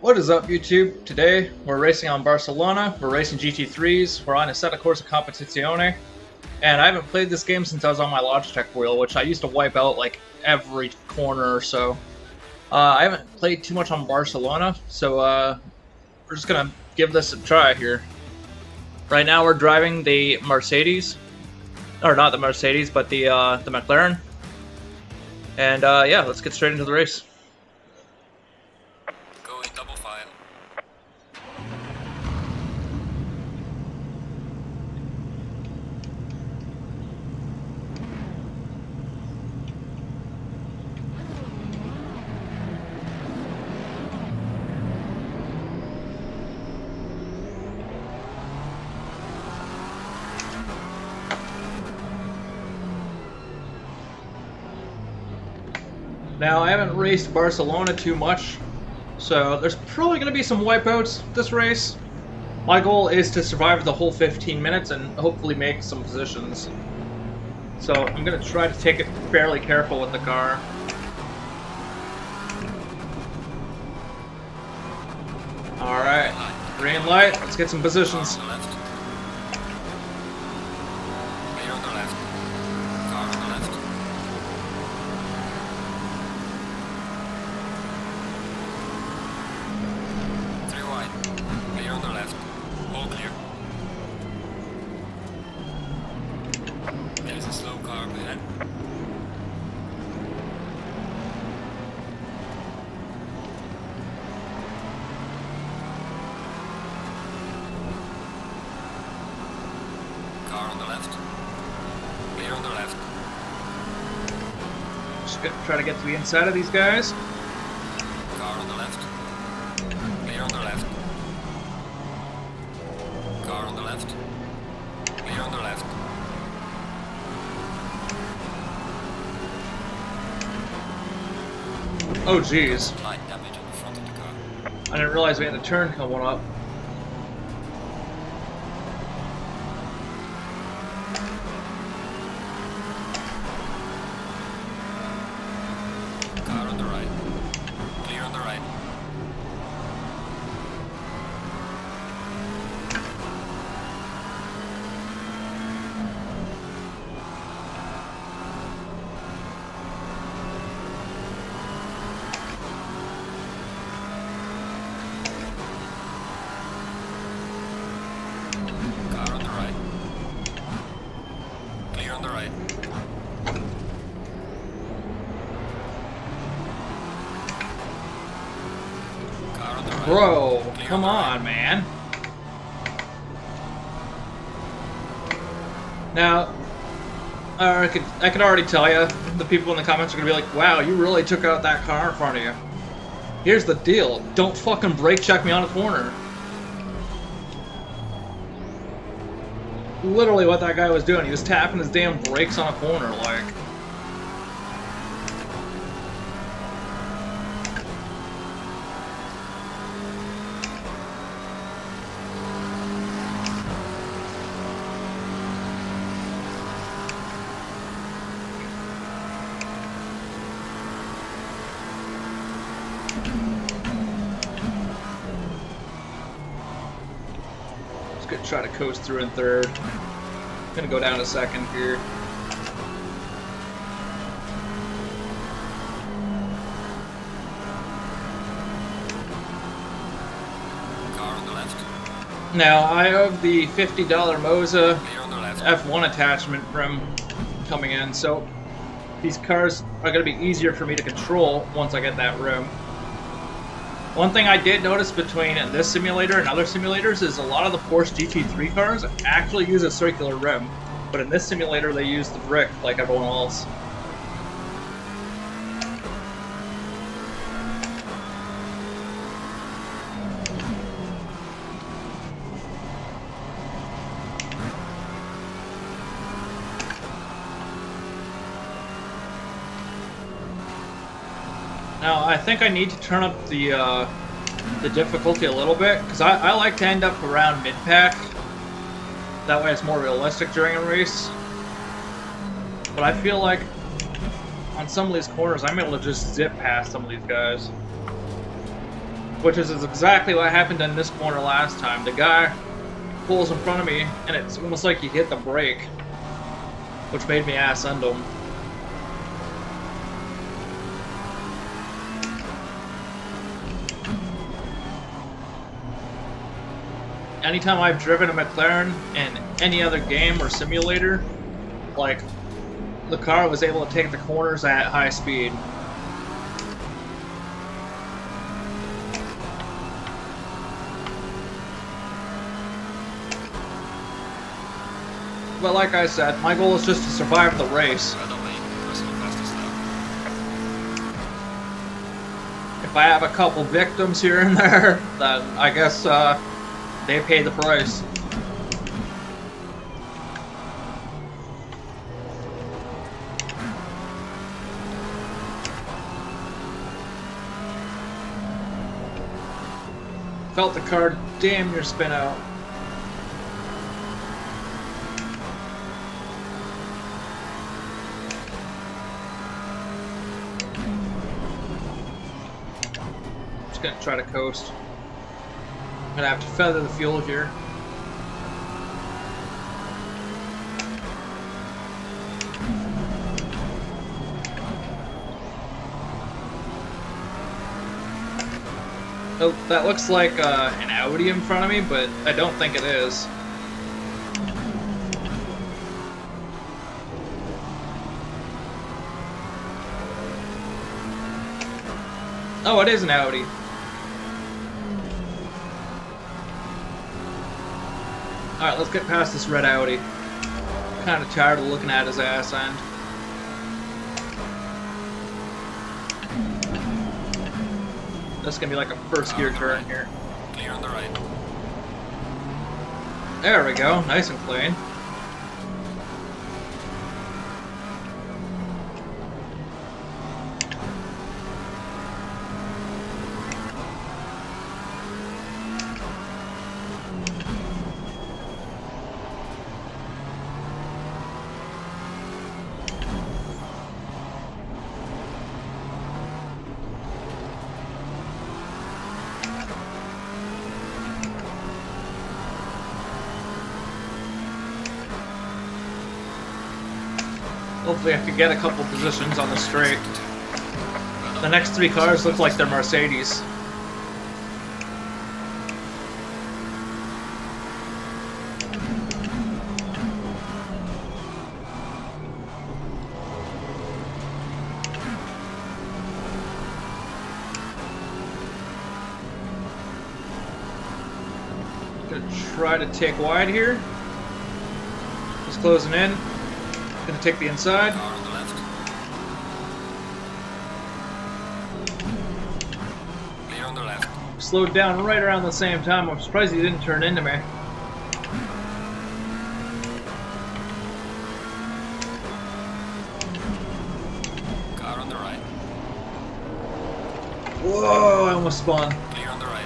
What is up, YouTube? Today we're racing on Barcelona. We're racing GT3s. We're on Assetto Corsa Competizione, and I haven't played this game since I was on my Logitech wheel, which I used to wipe out like every corner or so. I haven't played too much on Barcelona, so we're just gonna give this a try here. Right now we're driving the Mercedes, or not the Mercedes, but the McLaren, and yeah, let's get straight into the race. Going double file. Now, I haven't raced Barcelona too much, so there's probably going to be some wipeouts this race. My goal is to survive the whole 15 minutes and hopefully make some positions. So I'm going to try to take it fairly careful with the car. Alright, green light, let's get some positions. Car on the left. Clear on the left. Car on the left. Three wide. Clear on the left. All clear. There's a slow car ahead. Car on the left. Clear on the left. Just try to get to the inside of these guys. Car on the left. Clear on the left. Car on the left. Clear on the left. Oh jeez, Light damage on the front of the car. I didn't realize we had a turn coming up. Car on the right. Clear on the right. Car on the right. Clear on the right. Car on the right. Bro, Clear come the right. on, man. Now, I could already tell you, the people in the comments are gonna be like, wow, you really took out that car in front of you. Here's the deal, don't fucking brake check me on a corner. Literally what that guy was doing, he was tapping his damn brakes on a corner, like. Gonna try to coast through in third. Gonna go down to second here. Car on the left. Now, I have the $50 Moza Clear on the left. F1 attachment from coming in, so these cars are gonna be easier for me to control once I get that room. One thing I did notice between this simulator and other simulators is a lot of the Porsche GT3 cars actually use a circular rim, but in this simulator they use the brick like everyone else. Now, I think I need to turn up the difficulty a little bit, because I like to end up around mid-pack. That way it's more realistic during a race. But I feel like on some of these corners, I'm able to just zip past some of these guys. which is exactly what happened in this corner last time. The guy pulls in front of me, and it's almost like he hit the brake, which made me ass end him. Anytime I've driven a McLaren in any other game or simulator, like, the car was able to take the corners at high speed. But like I said, my goal is just to survive the race. If I have a couple victims here and there, then I guess they pay the price. Felt the car damn near spin out. Just gonna try to coast. I'm gonna have to feather the fuel here. Oh, that looks like an Audi in front of me, but I don't think it is. Oh, it is an Audi. Alright, let's get past this red Audi. Kind of tired of looking at his ass end. This is gonna be like a first gear turn here. Clear on the right. There we go, nice and clean. Hopefully I can get a couple positions on the straight. The next three cars look like they're Mercedes. Gonna try to take wide here. Just closing in. Gonna take the inside. Car on the left. Clear on the left. Slowed down right around the same time. I'm surprised he didn't turn into me. Car on the right. Whoa, I almost spun. Clear on the right.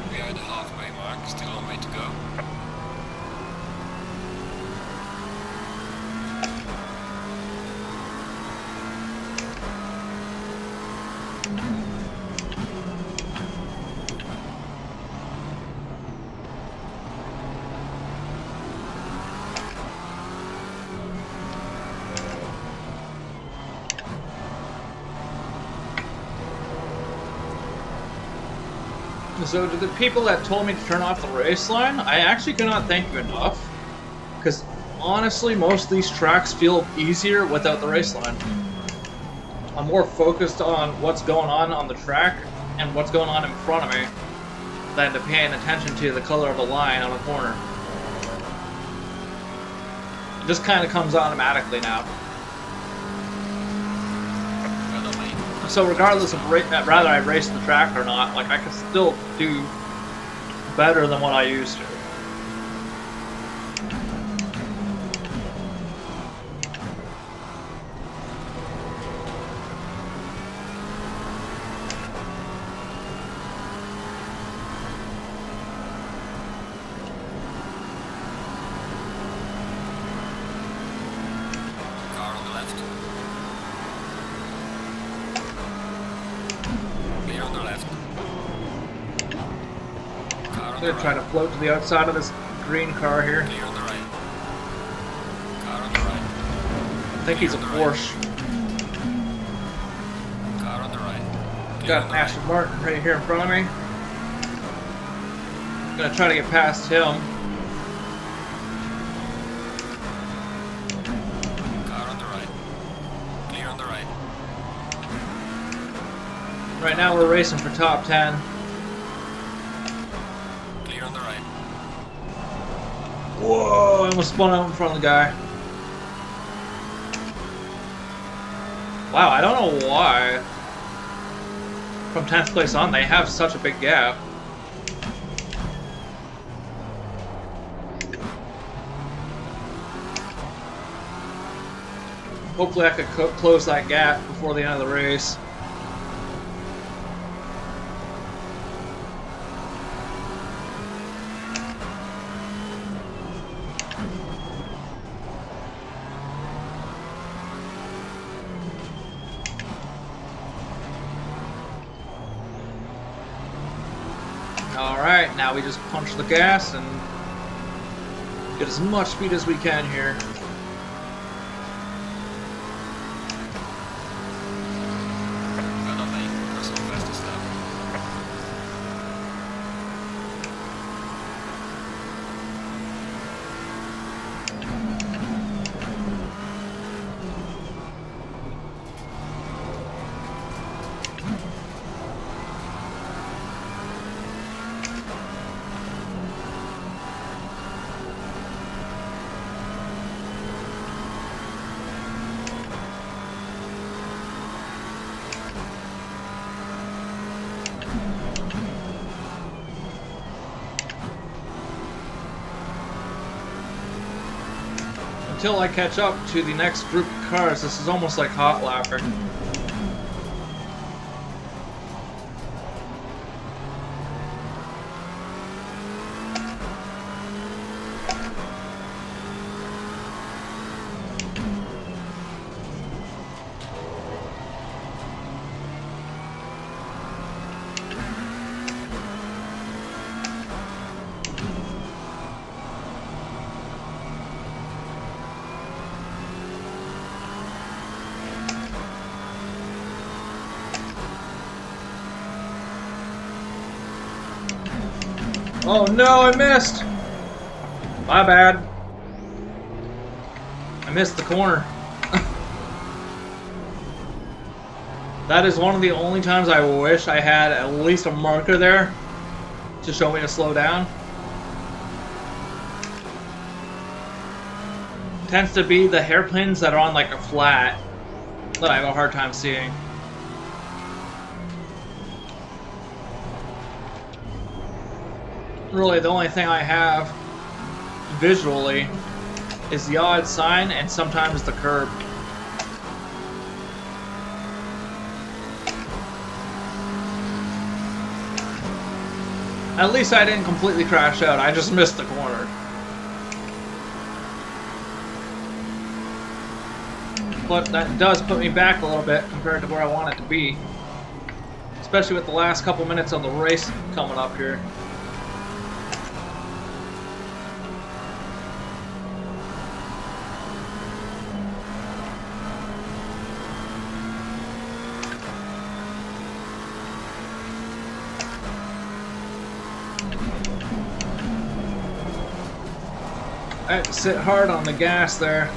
We are at the halfway mark, still a long way to go. So to the people that told me to turn off the race line, I actually cannot thank you enough. Because honestly, most of these tracks feel easier without the race line. I'm more focused on what's going on the track and what's going on in front of me than to paying attention to the color of the line on a corner. It just kind of comes automatically now. So regardless of whether I race the track or not, like I can still do better than what I used to. I'm gonna try to float to the outside of this green car here. Clear on the right. Car on the right. I think he's a Porsche. Car on the right. Clear Got on an the Aston Martin right here in front of me. I'm gonna try to get past him. Car on the right. Clear on the right. Right now we're racing for top 10. Clear on the right. Whoa, I almost spun out in front of the guy. Wow, I don't know why. From 10th place on, they have such a big gap. Hopefully I could close that gap before the end of the race. Alright, now we just punch the gas and get as much speed as we can here. Well done, mate. You're so fast as that. Until I catch up to the next group of cars, this is almost like hot lapping. Oh no, I missed! My bad. I missed the corner. That is one of the only times I wish I had at least a marker there to show me to slow down. Tends to be the hairpins that are on like a flat that I have a hard time seeing. Really, the only thing I have visually is the odd sign and sometimes the curb. At least I didn't completely crash out, I just missed the corner. But that does put me back a little bit compared to where I want it to be. Especially with the last couple minutes of the race coming up here. I had to sit hard on the gas there.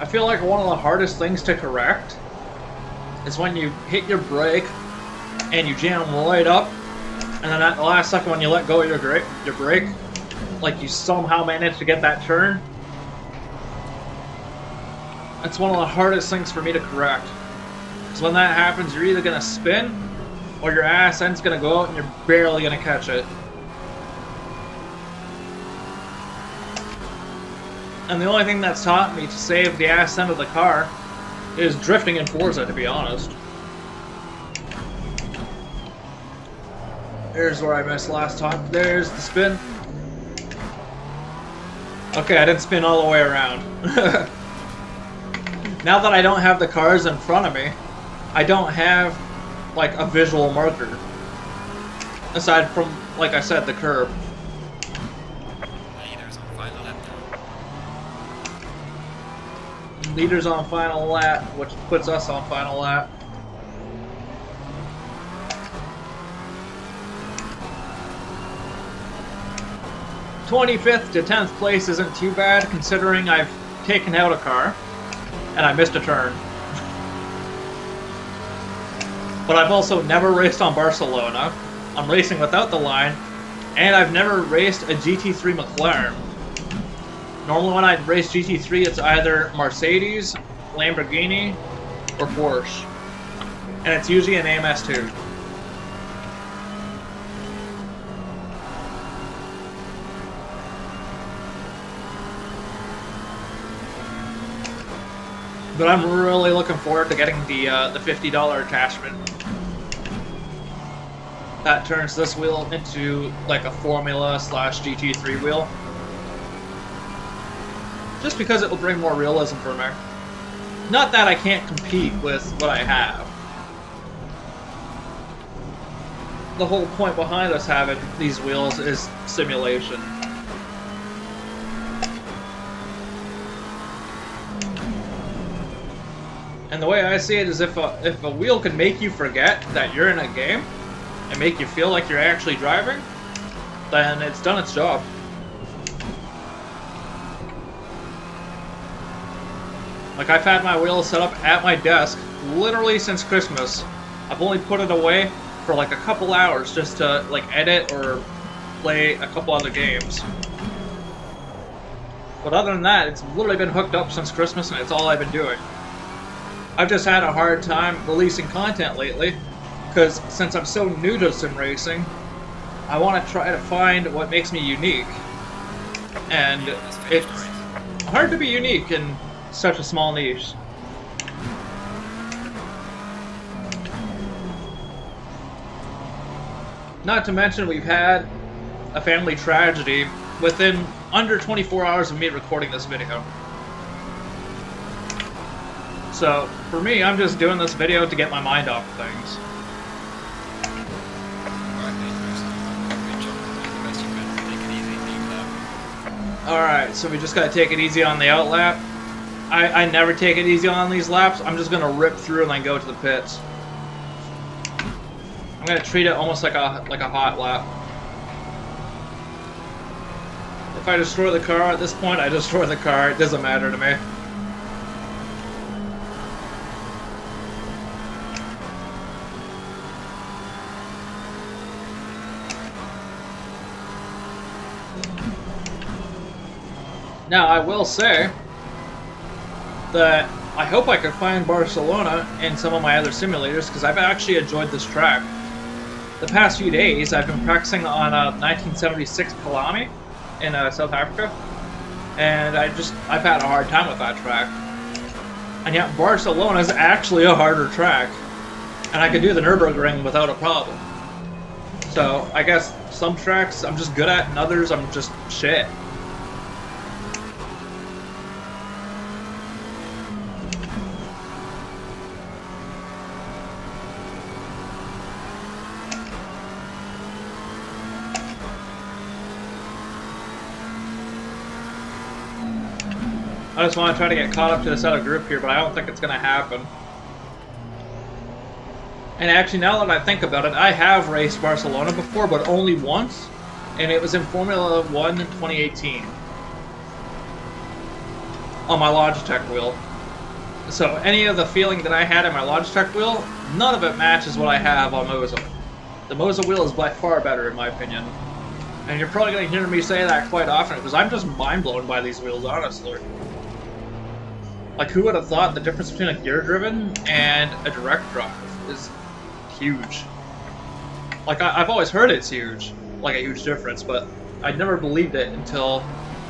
I feel like one of the hardest things to correct is when you hit your brake and you jam right up, and then at the last second when you let go of your brake, like you somehow manage to get that turn. That's one of the hardest things for me to correct. Because when that happens, you're either going to spin, or your ass end's going to go out and you're barely going to catch it. And the only thing that's taught me to save the ass end of the car is drifting in Forza, to be honest. Here's where I missed last time. There's the spin. Okay, I didn't spin all the way around. now that I don't have the cars in front of me, I don't have like a visual marker. Aside from, like I said, the curb. Leaders on final lap now. Leaders on final lap, which puts us on final lap. '25th to 10th place isn't too bad, considering I've taken out a car and I missed a turn. But I've also never raced on Barcelona. I'm racing without the line, and I've never raced a GT3 McLaren. Normally when I race GT3, it's either Mercedes, Lamborghini, or Porsche. And it's usually an AMS2. But I'm really looking forward to getting the $50 attachment. That turns this wheel into like a Formula / GT3 wheel. Just because it will bring more realism for me. Not that I can't compete with what I have. The whole point behind us having these wheels is simulation. And the way I see it is if a wheel can make you forget that you're in a game and make you feel like you're actually driving, then it's done its job. Like, I've had my wheel set up at my desk literally since Christmas. I've only put it away for like a couple hours just to like edit or play a couple other games. But other than that, it's literally been hooked up since Christmas and it's all I've been doing. I've just had a hard time releasing content lately, because since I'm so new to sim racing, I want to try to find what makes me unique. And it's hard to be unique in such a small niche. Not to mention we've had a family tragedy within under 24 hours of me recording this video. So, for me, I'm just doing this video to get my mind off of things. Alright, so we just gotta take it easy on the out lap. I never take it easy on these laps. I'm just gonna rip through and then go to the pits. I'm gonna treat it almost like a hot lap. If I destroy the car at this point, I destroy the car. It doesn't matter to me. Now, I will say that I hope I can find Barcelona in some of my other simulators, because I've actually enjoyed this track. The past few days, I've been practicing on a 1976 Kalani in South Africa, and I've had a hard time with that track. And yet, Barcelona is actually a harder track, and I could do the Nürburgring without a problem. So, I guess some tracks I'm just good at, and others I'm just shit. I just want to try to get caught up to this other group here, but I don't think it's going to happen. And actually, now that I think about it, I have raced Barcelona before, but only once, and it was in Formula 1 in 2018. On my Logitech wheel. So any of the feeling that I had in my Logitech wheel, none of it matches what I have on Moza. The Moza wheel is by far better in my opinion. And you're probably going to hear me say that quite often, because I'm just mind blown by these wheels, honestly. Like, who would have thought the difference between a gear-driven and a direct drive is huge? Like, I've always heard it's huge, like a huge difference, but I never believed it until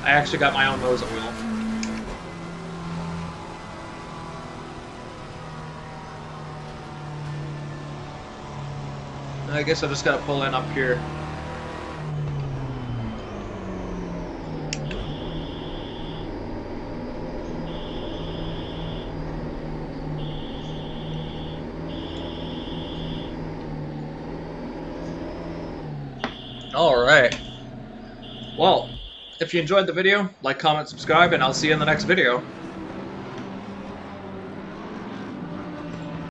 I actually got my own Moza wheel. I guess I just gotta pull in up here. Alright. Well, if you enjoyed the video, like, comment, subscribe, and I'll see you in the next video.